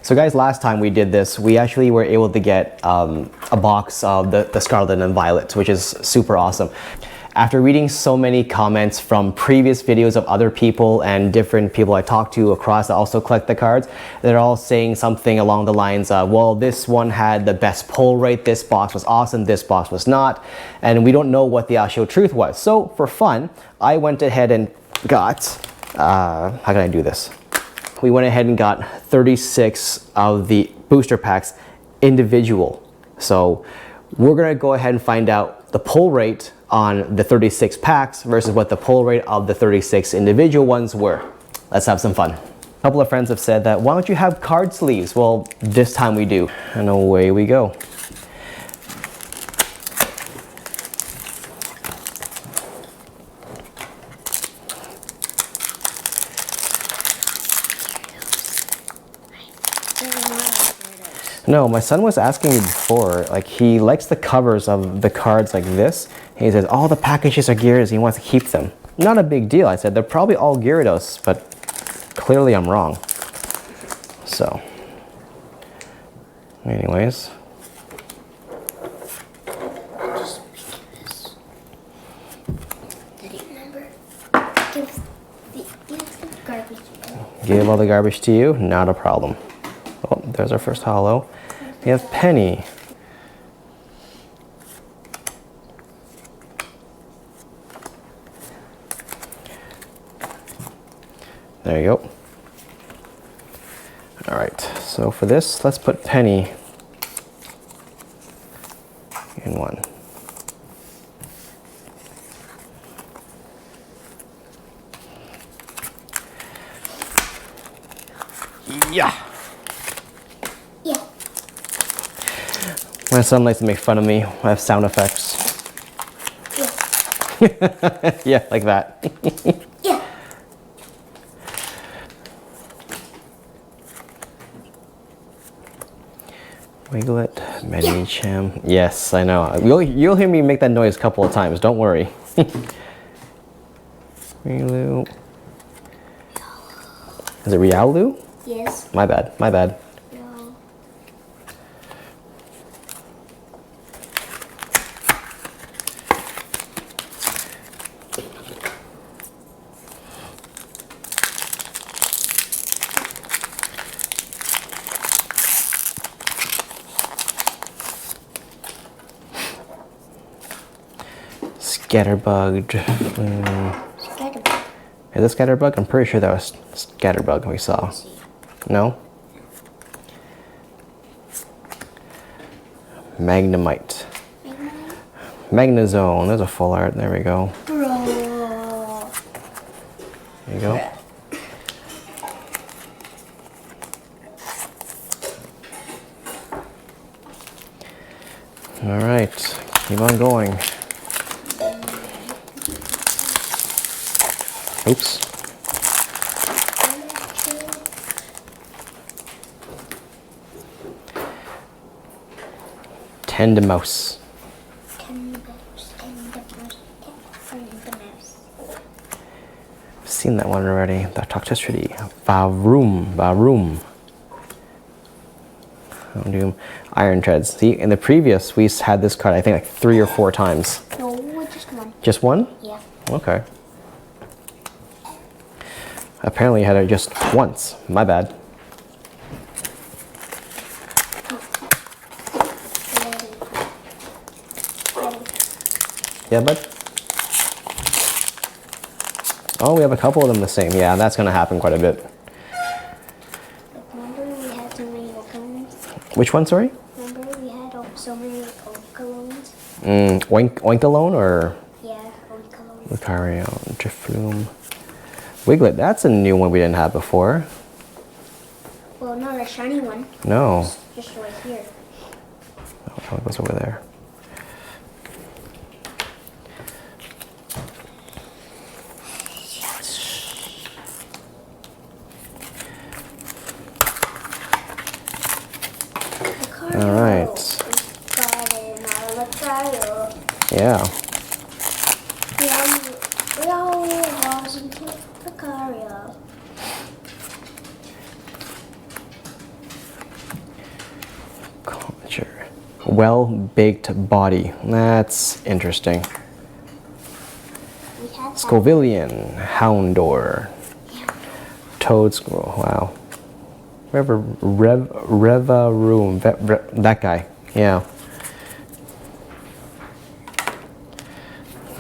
So guys, last time we did this, we actually were able to get a box of the Scarlet and Violet, which is super awesome. After reading so many comments from previous videos of other people and different people I talked to across that also collect the cards, they're all saying something along the lines of, well, this one had the best pull rate, this box was awesome, this box was not, and we don't know what the actual truth was. So for fun, I went ahead and got, how can I do this? We went ahead and got 36 of the booster packs individual. So we're gonna go ahead and find out the pull rate on the 36 packs versus what the pull rate of the 36 individual ones were. Let's have some fun. A couple of friends have said that, why don't you have card sleeves? Well, this time we do. And away we go. No, my son was asking me before, like he likes the covers of the cards like this. He says, all the packages are Gyarados, he wants to keep them. Not a big deal, I said, they're probably all Gyarados, but clearly I'm wrong. So, anyways. Give all the garbage to you? Not a problem. Oh, there's our first holo. We have Penny. There you go. All right, so for this, let's put Penny in one. Yeah. Yeah. My son likes to make fun of me. I have sound effects. Yeah. Yeah, like that. Yeah. Wiglet, Medicham. Yes, I know. You'll hear me make that noise a couple of times. Don't worry. Riolu. Is it Riolu? Yes. My bad. My bad. No. Scatterbug. Scatterbug. Is it Scatterbug? I'm pretty sure that was Scatterbug we saw. No? Magnemite. Magnezone. There's a full art. There we go. Bro. There you go. All right. Keep on going. Oops. Tendimouse. I've seen that one already. The toxicity. Varoom. Doom. Iron Treads. See, in the previous, we had this card, I think, like 3 or 4 times. No, just one. Just one? Yeah. Okay. Apparently, you had it just once. My bad. Yeah, bud? Oh, we have a couple of them the same. Yeah, that's going to happen quite a bit. Remember we had so many Okalons? Which one, sorry? Remember we had so many Okalons? Oinkalone or? Yeah, Okalons. Lucario, Drifloom. Wiglet, that's a new one we didn't have before. Well, not a shiny one. No. Just right here. Oh, it goes over there. All right. Yeah. We all evolves into Lucario. Well-baked body. That's interesting. We had that. Scovillian, Houndor, Toad Squirrel. Wow. Revaroom. That guy. Yeah.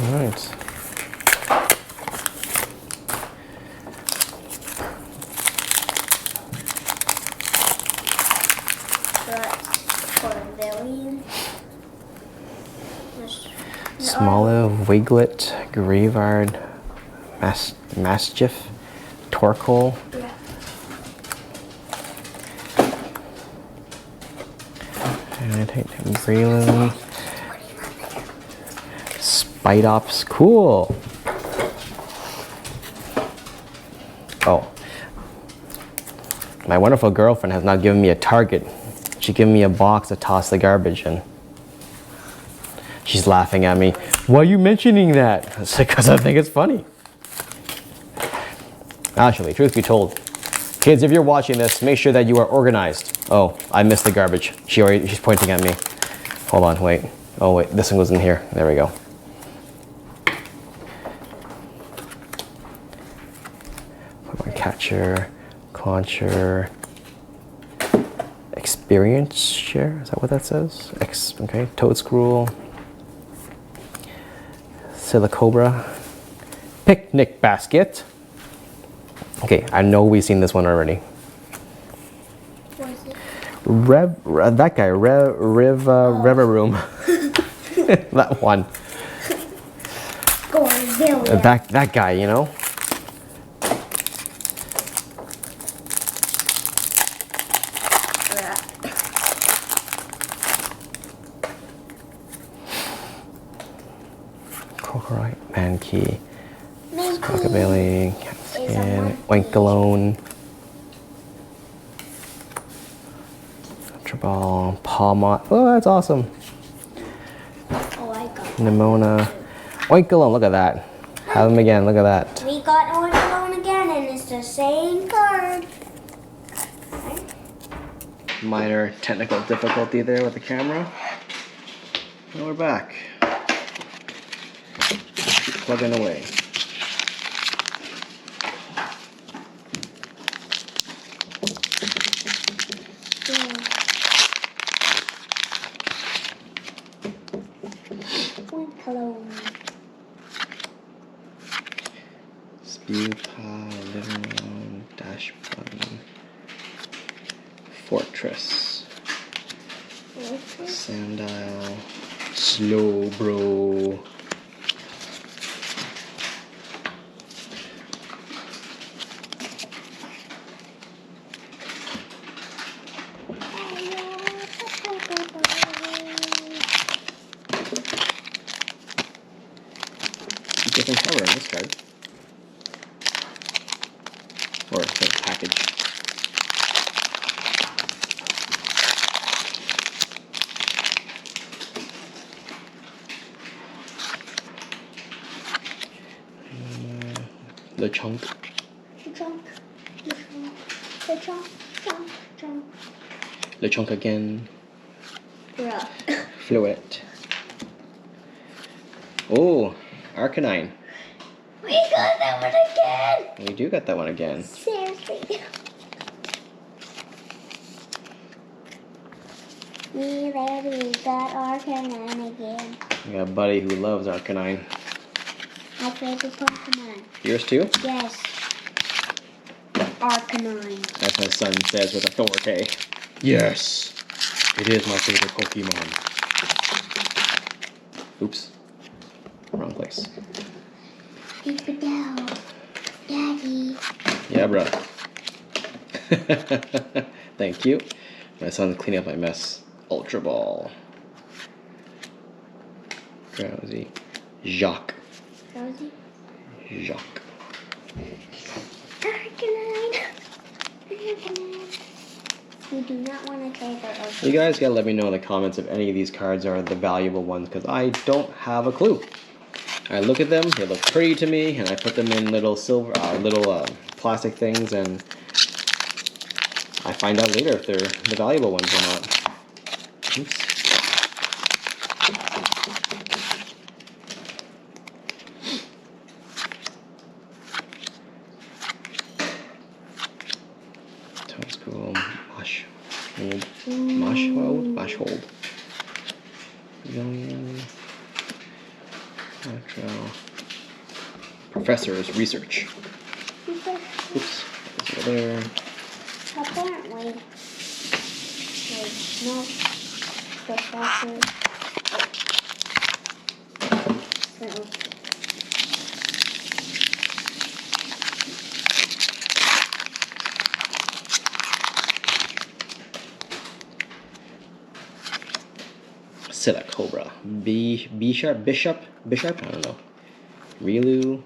All right. Corvillian. Smoliv, Wiglet, Graveyard, Mastiff, Torkoal. Yeah. And I take Breloom. Spidops. Cool. Oh. My wonderful girlfriend has not given me a target. She gave me a box to toss the garbage in. She's laughing at me. Why are you mentioning that? It's because I think it's funny. Actually, truth be told, kids, if you're watching this, make sure that you are organized. Oh, I missed the garbage. She's pointing at me. Hold on, wait. Oh wait, this one goes in here. There we go. Catcher, Clauncher, Experience Share, is that what that says? Okay, Toadscruel, Silicobra, Picnic Basket. Okay, I know we've seen this one already. What is it? That guy, Revaroom. That one. Corvillian. That guy, you know? Crocodile, Mankey, Rockabilly, Catskin, Oinkalone, Tribal, Palmot. Oh, that's awesome. Oh, I got Nimona, Oinkalone, look at that. Have him again, look at that. We got Oinkalone again, and it's the same card. Minor technical difficulty there with the camera. And we're back. Keep plugging away. Oinkalone. Spew Pod, Living Room, Dash Button, Fortress, Sandile, Slow Bro. Different cover on this card. Or the package. The chunk. The chunk again. Bruh. Fluid. Oh, Arcanine. We got that one again! We do got that one again. Seriously. We literally got Arcanine again. We got a buddy who loves Arcanine. My favorite Pokemon. Yours too? Yes. Arcanine. As my son says with authority. Yes, it is my favorite Pokemon. Oops. Wrong place. Keep it down. Daddy. Yeah, bro. Thank you. My son's cleaning up my mess. Ultra Ball. Drowsy. Jacques. Rosie. Jacques. Arcanine. Arcanine. We do not want to trade our Arcanine. You guys gotta let me know in the comments if any of these cards are the valuable ones, because I don't have a clue. I look at them, they look pretty to me, and I put them in little plastic things, and I find out later if they're the valuable ones or not. Oops. Mashhold. Professor's research. Oops, it's over there. Apparently, there's no professor. Silla Cobra. Bishop? I don't know. Rilu.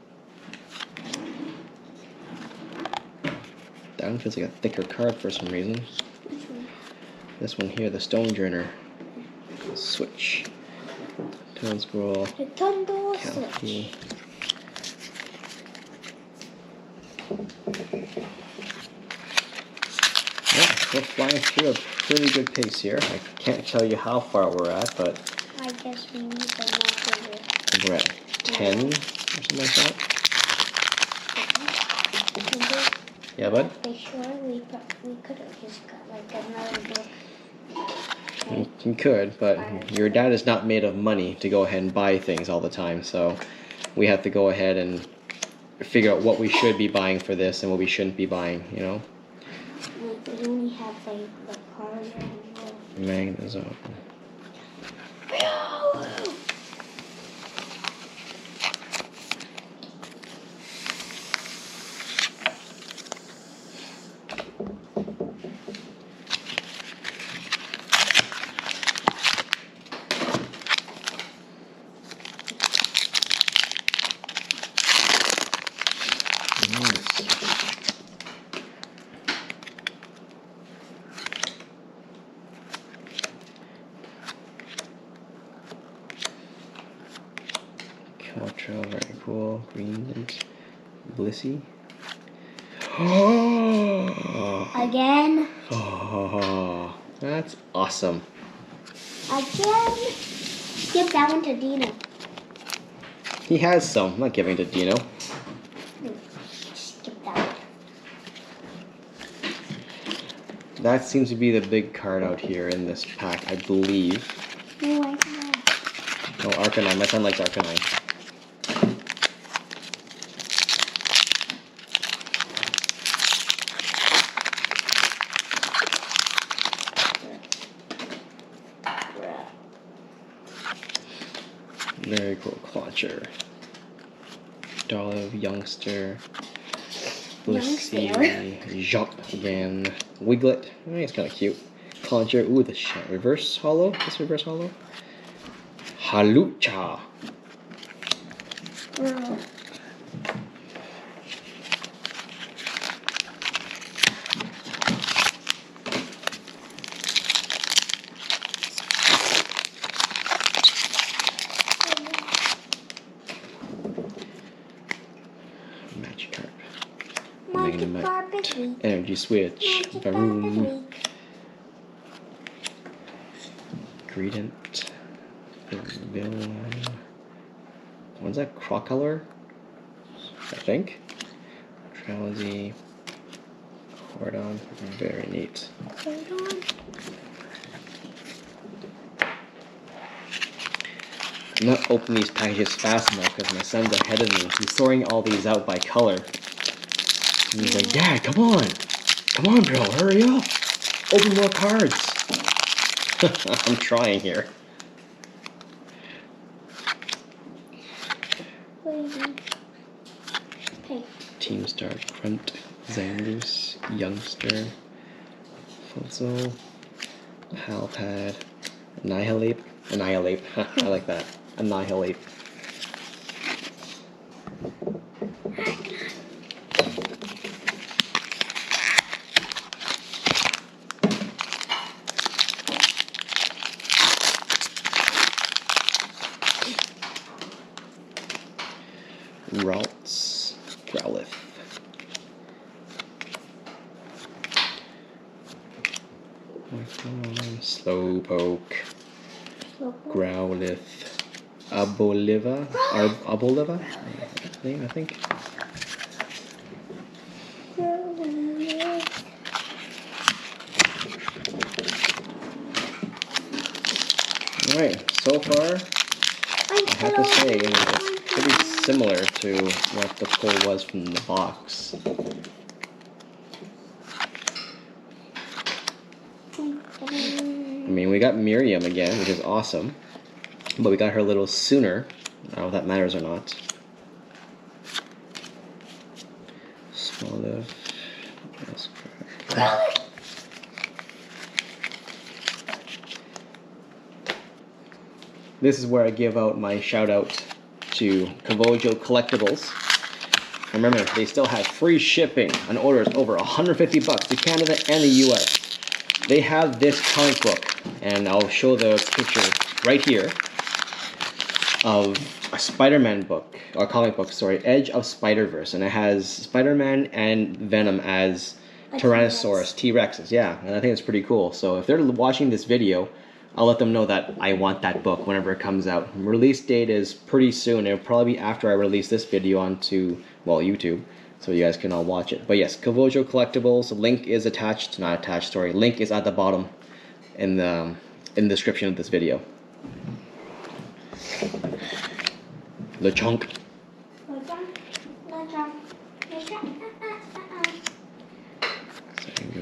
That one feels like a thicker card for some reason. Which one? This one here, the Stone Journer. Switch. Toad Scroll. The Tumble Calci. Switch. Yeah, we're flying through a pretty good pace here. I can't tell you how far we're at, but I guess we need the marker. we're at 10 or something like that. Yeah, bud? Be sure we could have just got like another book. You could, but your dad is not made of money to go ahead and buy things all the time, so we have to go ahead and figure out what we should be buying for this and what we shouldn't be buying, you know? Like we only have like the card and Magnezone. Quattro, very cool. Green and Blissey. again. Oh, that's awesome. Again. Give that one to Dino. He has some. I'm not giving it to Dino. Just give that one. That seems to be the big card out here in this pack, I believe. No, I know. Oh, Arcanine. My son likes Arcanine. Very cool. Clauncher. Dolliv, Youngster. Blissey. Jump again. Wiglet. Oh, he's kind of cute. Clauncher. Ooh, the reverse hollow. This reverse hollow. Halucha. Magikarp. Magikarp is weak. Energy Switch. Magikarp is Baroom. weak. Greedent. What's that? Crocolor? I think. Tralazy. Cordon. Very neat. Hold on. I'm not opening these packages fast enough because my son's ahead of me. He's sorting all these out by color. And he's like, Dad, come on! Come on, bro, hurry up! Open more cards! I'm trying here. Hey. Team Star, Grunt, Xandus, Youngster, Fossil, Palpad, Annihilate. I like that. Annihilate. Ralts, Growlithe. Slowpoke. Growlithe. Aboliva? Aboliva? Name, I think. Alright, so far, I have to say, it's pretty similar to what the pull was from the box. I mean, we got Miriam again, which is awesome. But we got her a little sooner. I don't know if that matters or not. Scarlet. This is where I give out my shout out to Kavojo Collectibles. Remember, they still have free shipping on orders over $150 to Canada and the US. They have this comic book, and I'll show the picture right here of a Spider-Man book, or comic book, sorry, Edge of Spider-Verse, and it has Spider-Man and Venom as Tyrannosaurus, T-Rexes, yeah, and I think it's pretty cool. So if they're watching this video, I'll let them know that I want that book whenever it comes out. Release date is pretty soon. It'll probably be after I release this video onto, well, YouTube, so you guys can all watch it. But yes, Kavojo Collectibles, link is attached, not attached, sorry, link is at the bottom in the description of this video. LeChonk.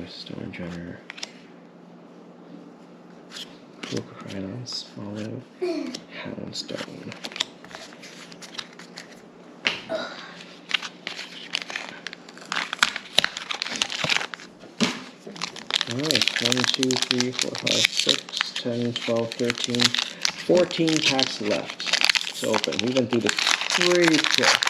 Stone Runner. Crocodile, Swallow, Houndstone. Alright, 1, 2, 3, 4, 5, 6, 10, 12, 13, 14 packs left to open. We went through this pretty quick.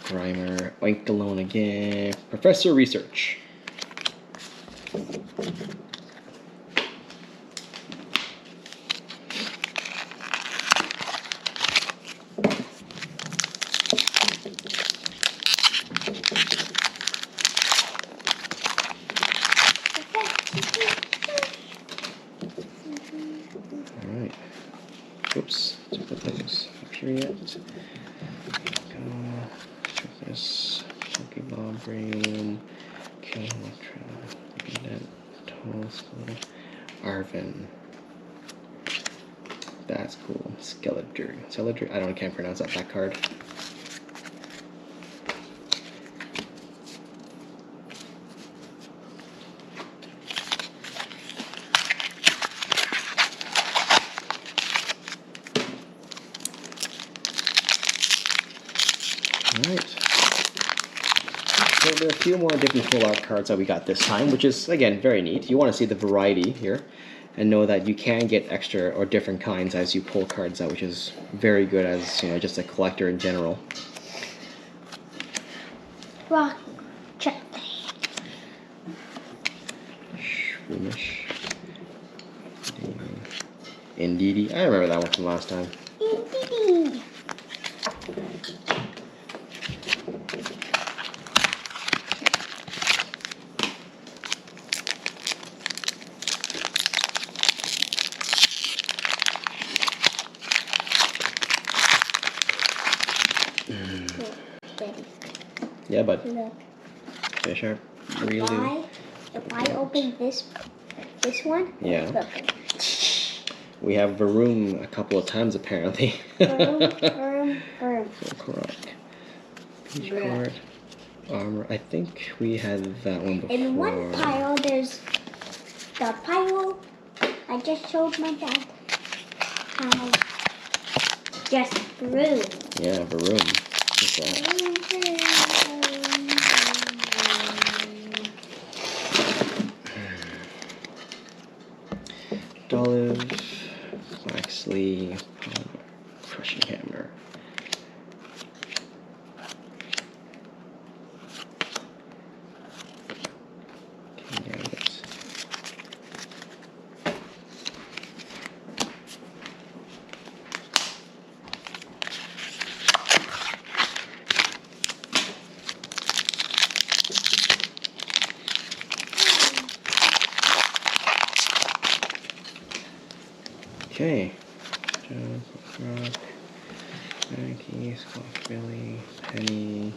Grimer, Oinkalogne again. Professor Research. Alright. Oops. Didn't put those up here yet. This Pokeball, Brainium, Kilometra, Cadet, Toll, Arvin. That's cool. Skeletor. I can't pronounce that card. Alright. So there are a few more different full art cards that we got this time, which is, again, very neat. You want to see the variety here and know that you can get extra or different kinds as you pull cards out, which is very good as, you know, just a collector in general. Rock check. Shroomish. Indeedee. I remember that one from last time. Indeedee. Yeah, but Look. fish are really. If I open this one, Yeah. look. We have Varoom a couple of times apparently. Vroom. Full Croc. Peach card. Armor. I think we had that one before. In one pile, there's the pile I just showed my dad. Just Vroom. Yeah, Varoom. What's that? Olive, Waxley, Crushing Hammer. Okay. Mankey, Squawkbilly, Penny,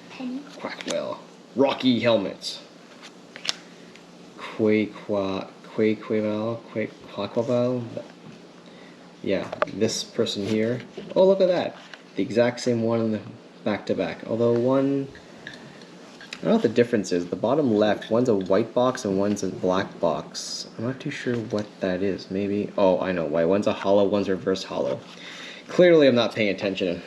Penny. Quackwell, Rocky Helmets, Quaquavel. Yeah, this person here. Oh, look at that. The exact same one in the back to back. Although one, I don't know what the difference is. The bottom left, one's a white box and one's a black box. I'm not too sure what that is. Maybe, oh, I know why. One's a hollow, one's reverse hollow. Clearly I'm not paying attention.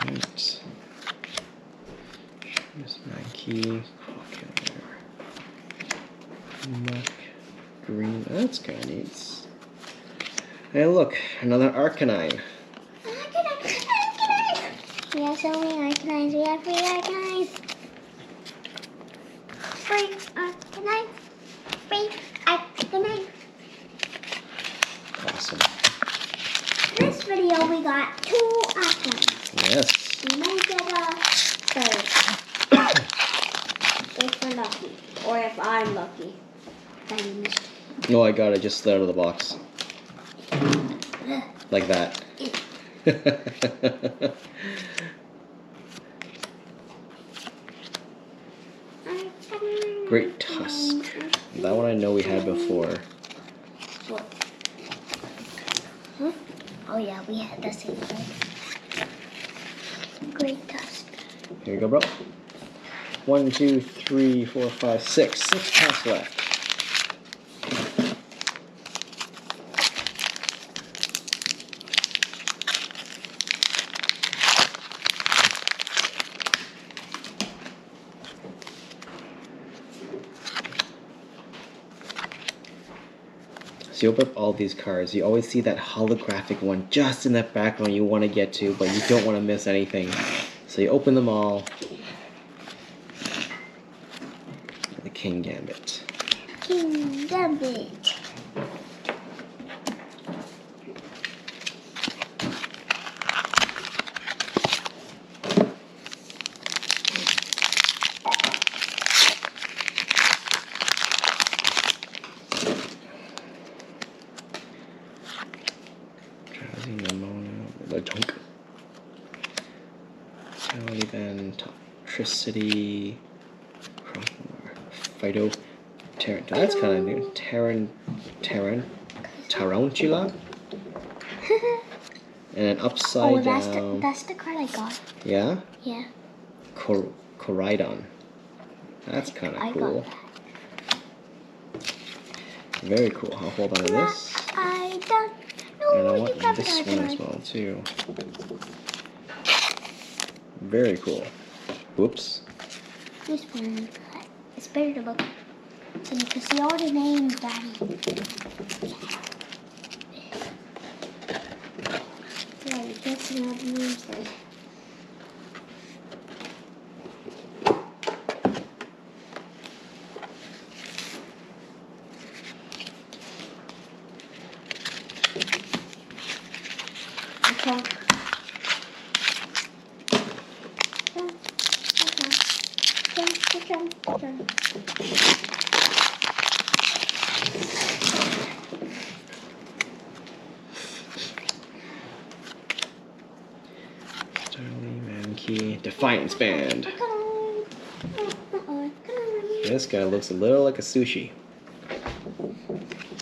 Right. Miss Mankey, Muck, Green. That's kind of neat. Hey, look, another Arcanine. We have so many Arcanines. We have 3 Arcanines. 3 Arcanines. 3 Arcanines. Awesome. In this video, we got 2 Arcanines. Yes. We might get a third. If we're lucky. Or if I'm lucky. No, I got it. Just slid out of the box. Like that. Great Tusk. That one I know we had before. What? Huh? Oh yeah, we had the same thing. Great Tusk. Here you go, bro. 1, 2, 3, 4, 5, 6. 6 packs left. So you open up all these cards, you always see that holographic one just in that background you want to get to, but you don't want to miss anything. So you open them all. The King Gambit. King Gambit. The Tunk. Taliban, Toxtricity, Fido, that's kind of new. Tarantula. And then upside down. That's the card I got. Yeah? Yeah. Koraidon. That's kind of cool. Got that. Very cool. I'll hold on to this. I don't know. And I want this one as well, too. Very cool. Whoops. This one, it's better to look so you can see all the names, Daddy. Yeah, you can't see all the names there. Okay. Starly, Mankey, Defiance Band. This guy looks a little like a sushi.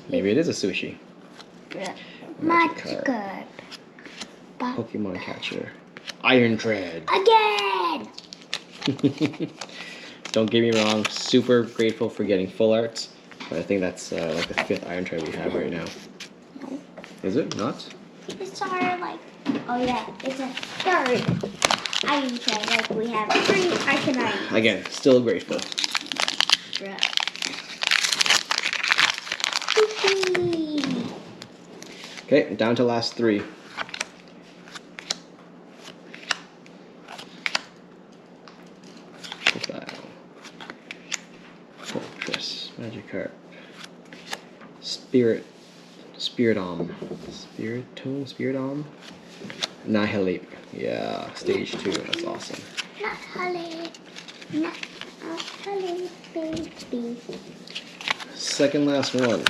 Maybe it is a sushi. Magikarp. Pokemon Catcher. Iron Tread. Again! Don't get me wrong, super grateful for getting full arts, but I think that's like the 5th Iron Tread we have right now. No. Is it not? It's our, like, oh yeah, it's a 3rd Iron Tread. Like, we have 3 Arcanines. Again, still grateful. Yeah. Okay, down to last 3. Magikarp. Spiritomb. Nihilate. Yeah, stage 2. That's awesome. Not Holly. Not Holly, baby. Second last one.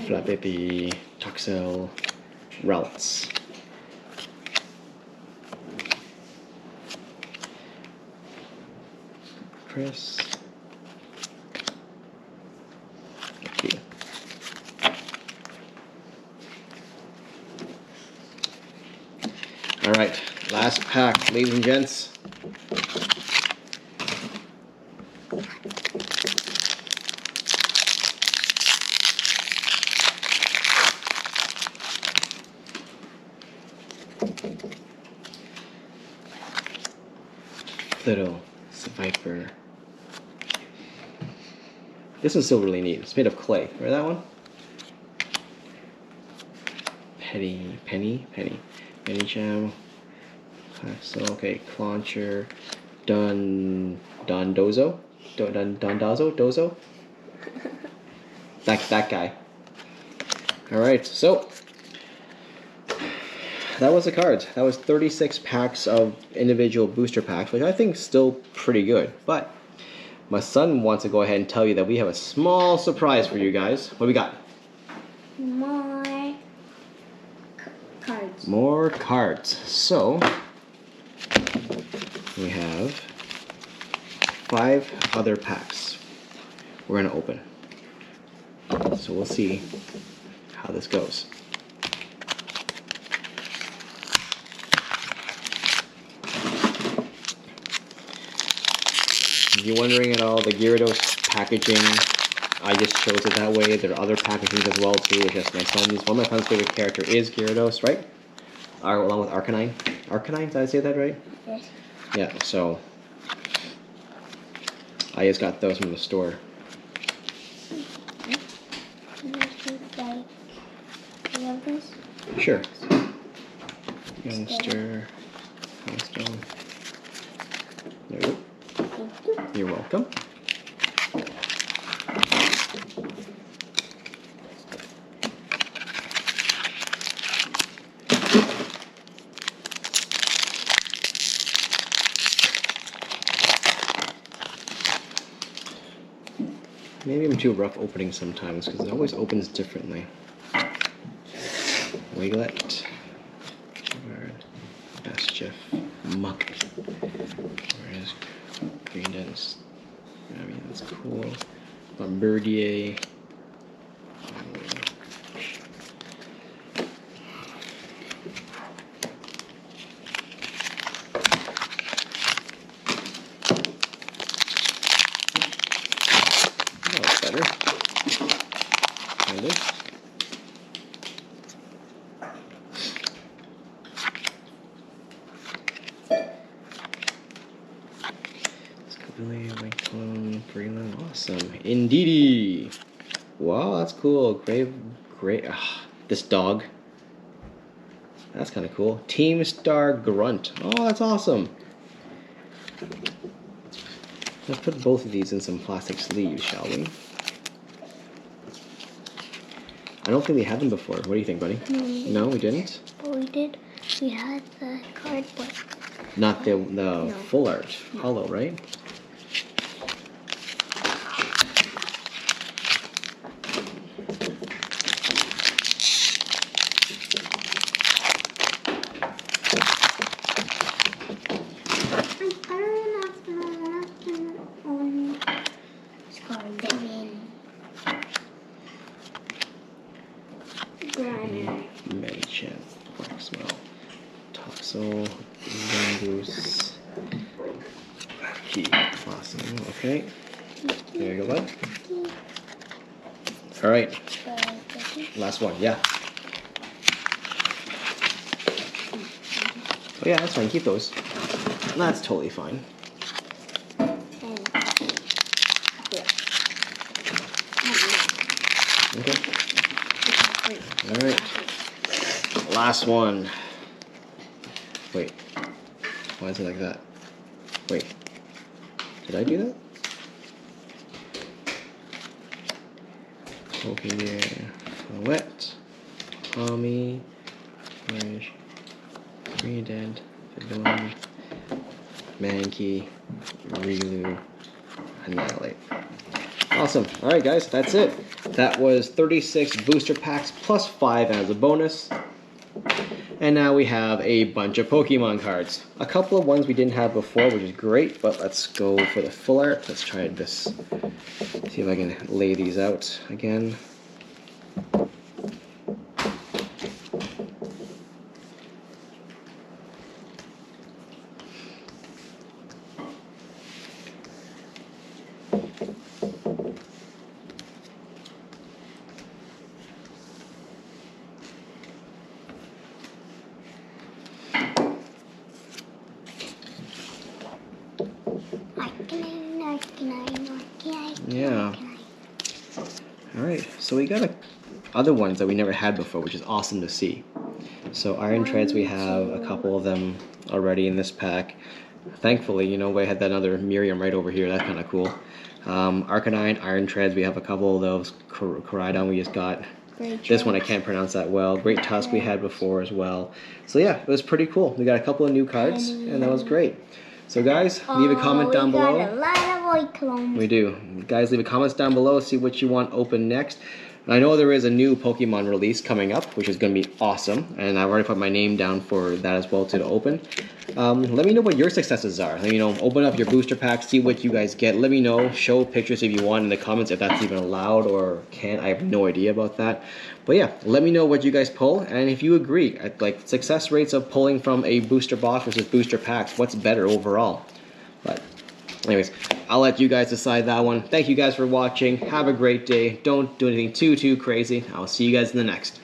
Flappy, Toxel, Routes. Chris. Okay. All right, last pack, ladies and gents. Little Viper. This one's still really neat. It's made of clay. Remember that one? Penny Jam. So okay, Clauncher, Dozo. That guy. All right, so that was the cards. That was 36 packs of individual booster packs, which I think is still pretty good. But my son wants to go ahead and tell you that we have a small surprise for you guys. What do we got? More cards. More cards. So we have 5 other packs we're going to open. So we'll see how this goes. If you're wondering at all, the Gyarados packaging, I just chose it that way. There are other packagings as well too. It's just my son's. One of my son's favorite character is Gyarados, right? Along with Arcanine. Arcanine, did I say that right? Yes. Yeah, so I just got those from the store. You love this? Sure. Youngster. Milestone. There you go. Thank you. You're welcome. Maybe I'm too rough opening sometimes because it always opens differently. Wiglet. Mischief. Muck. Where is Green Dentist? I mean, that's cool. Bombardier. Oh, that's better. Kind of. Freeland, awesome. Indeedy. Wow, that's cool. Great. This dog. That's kind of cool. Team Star Grunt. Oh, that's awesome. Let's put both of these in some plastic sleeves, shall we? I don't think we had them before. What do you think, buddy? No, we didn't? But we did. We had the cardboard. Not the full art. Hollow, right? Medichat, Blacksmell, Toxel, Mongoose, Key. Awesome. Okay. There you go, bud. Alright. Last one, yeah. Oh yeah, that's fine. Keep those. That's totally fine. Alright. Last one. Wait. Why is it like that? Wait. Did I do that? Okay, wet. Tommy. Orange. Redent. Fidon. Mankey. Relu. Annihilate. Awesome. Alright guys, that's it. That was 36 booster packs plus 5 as a bonus. And now we have a bunch of Pokemon cards. A couple of ones we didn't have before, which is great, but let's go for the full art. Let's try this. See if I can lay these out again. Yeah. Alright, so we got other ones that we never had before, which is awesome to see. So Iron Treads, we have a couple of them already in this pack. Thankfully, you know, we had that other Miriam right over here. That's kind of cool. Arcanine, Iron Treads, we have a couple of those. Koraidon we just got. This one I can't pronounce that well. Great Tusk we had before as well. So yeah, it was pretty cool. We got a couple of new cards, and that was great. So guys, leave a comment down below. We got a lot of Oiklums. We do. Guys, leave a comments down below. See what you want open next. And I know there is a new Pokemon release coming up, which is going to be awesome. And I've already put my name down for that as well to open. Let me know what your successes are. Let me know. Open up your booster pack. See what you guys get. Let me know. Show pictures if you want in the comments if that's even allowed or can't. I have no idea about that. But yeah, let me know what you guys pull. And if you agree, like success rates of pulling from a booster box versus booster packs, what's better overall? But anyways, I'll let you guys decide that one. Thank you guys for watching. Have a great day. Don't do anything too crazy. I'll see you guys in the next.